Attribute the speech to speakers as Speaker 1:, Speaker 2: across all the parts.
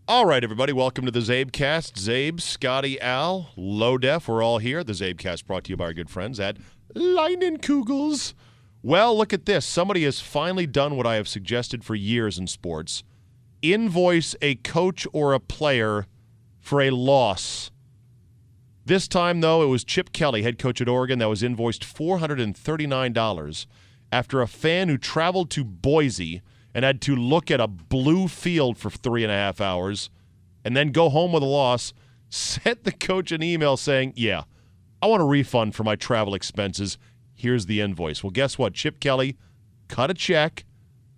Speaker 1: All right, everybody, welcome to the czabecast. Czabe, Scotty, Al, Low Def, we're all here. The czabecast brought to you by our good friends at Leinenkugels. Well, look at this. Somebody has finally done what I have suggested for years in sports. Invoice a coach or a player for a loss. This time, though, it was Chip Kelly, head coach at Oregon, that was invoiced $439 after a fan who traveled to Boise and had to look at a blue field for 3.5 hours and then go home with a loss, sent the coach an email saying, yeah, I want a refund for my travel expenses. Here's the invoice. Well, guess what? Chip Kelly cut a check,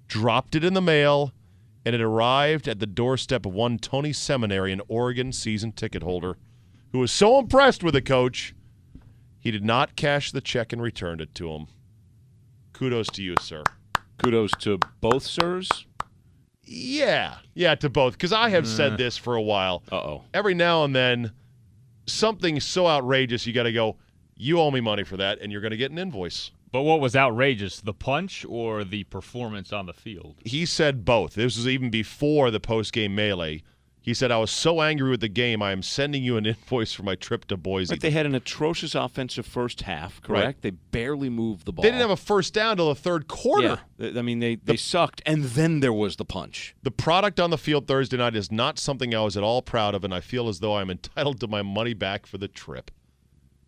Speaker 1: dropped it in the mail, and it arrived at the doorstep of one Tony Seminary, an Oregon season ticket holder, who was so impressed with the coach, he did not cash the check and returned it to him. Kudos to you, sir.
Speaker 2: Kudos to both sirs?
Speaker 1: Yeah, to both, because I have said this for a while.
Speaker 2: Uh-oh.
Speaker 1: Every now and then, something so outrageous, you got to go, you owe me money for that, and you're going to get an invoice.
Speaker 3: But what was outrageous, the punch or the performance on the field?
Speaker 1: He said both. This was even before the post-game melee. He said, I was so angry with the game, I am sending you an invoice for my trip to Boise.
Speaker 2: Like they had an atrocious offensive first half, correct? Right. They barely moved the ball.
Speaker 1: They didn't have a first down till the third quarter.
Speaker 2: Yeah. I mean, they sucked, and then there was the punch.
Speaker 1: The product on the field Thursday night is not something I was at all proud of, and I feel as though I'm entitled to my money back for the trip.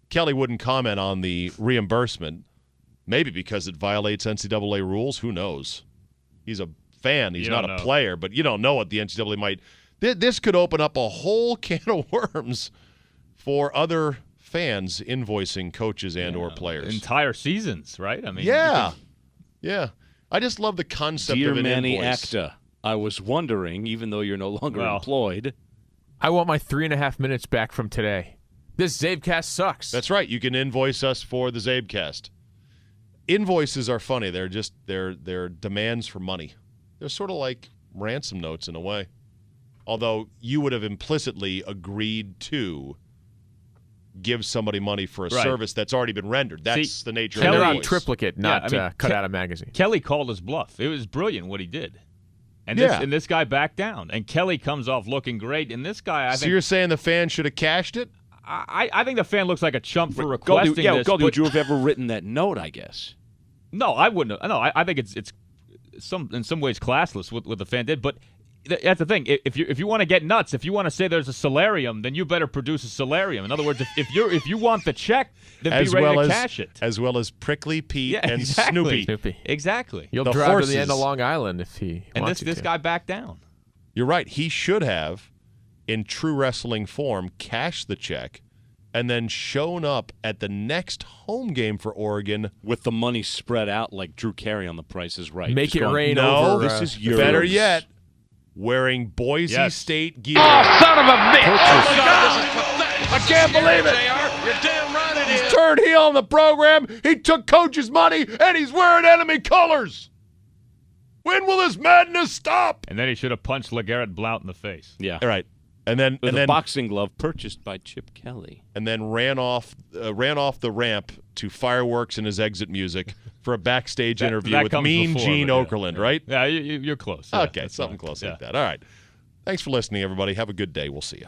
Speaker 1: Kelly wouldn't comment on the reimbursement, maybe because it violates NCAA rules. Who knows? He's a fan. He's not a player, but you don't know what the NCAA might – this could open up a whole can of worms for other fans invoicing coaches and or players.
Speaker 3: Entire seasons, right? I mean,
Speaker 1: yeah. I just love the concept
Speaker 2: Dear
Speaker 1: of an
Speaker 2: Manny
Speaker 1: invoice.
Speaker 2: Acta, I was wondering, even though you're no longer employed.
Speaker 4: I want my 3.5 minutes back from today. This czabecast sucks.
Speaker 1: That's right. You can invoice us for the czabecast. Invoices are funny. They're just they're demands for money. They're sort of like ransom notes in a way. Although you would have implicitly agreed to give somebody money for a service that's already been rendered. That's the nature of
Speaker 4: they're
Speaker 1: the
Speaker 4: on
Speaker 1: invoice.
Speaker 4: triplicate, not cut out of magazine.
Speaker 3: Kelly called his bluff. It was brilliant what he did. And this guy backed down. And Kelly comes off looking great. And this guy, I think.
Speaker 1: So you're saying the fan should have cashed it?
Speaker 3: I think the fan looks like a chump for requesting this.
Speaker 2: Goldie, would you have ever written that note, I guess?
Speaker 3: No, I wouldn't have. No, I think it's in some ways classless what the fan did. But that's the thing. If you want to get nuts, if you want to say there's a solarium, then you better produce a solarium. In other words, if you want the check, then be ready to cash it.
Speaker 1: As well as Prickly Pete and Snoopy.
Speaker 3: Exactly.
Speaker 4: You'll drive to the end of Long Island if he wants you to.
Speaker 3: And this guy backed down.
Speaker 1: You're right. He should have, in true wrestling form, cashed the check and then shown up at the next home game for Oregon
Speaker 2: with the money spread out like Drew Carey on The Price is Right.
Speaker 4: Make it rain
Speaker 1: over.
Speaker 4: over.
Speaker 2: This is yours.
Speaker 1: Better yet, wearing Boise State gear.
Speaker 5: Oh, son of a bitch!
Speaker 1: Oh, my God. I can't believe it.
Speaker 5: You're damn right it is.
Speaker 1: He's turned heel on the program. He took coach's money, and he's wearing enemy colors. When will this madness stop?
Speaker 3: And then he should have punched LeGarrette Blount in the face.
Speaker 2: Yeah.
Speaker 1: All right. And then
Speaker 2: a boxing glove purchased by Chip Kelly.
Speaker 1: And then ran off the ramp to fireworks and his exit music for a backstage interview with Mean Gene Okerlund, right?
Speaker 3: Yeah, you're close.
Speaker 1: Okay, something close like that. All right. Thanks for listening, everybody. Have a good day. We'll see you.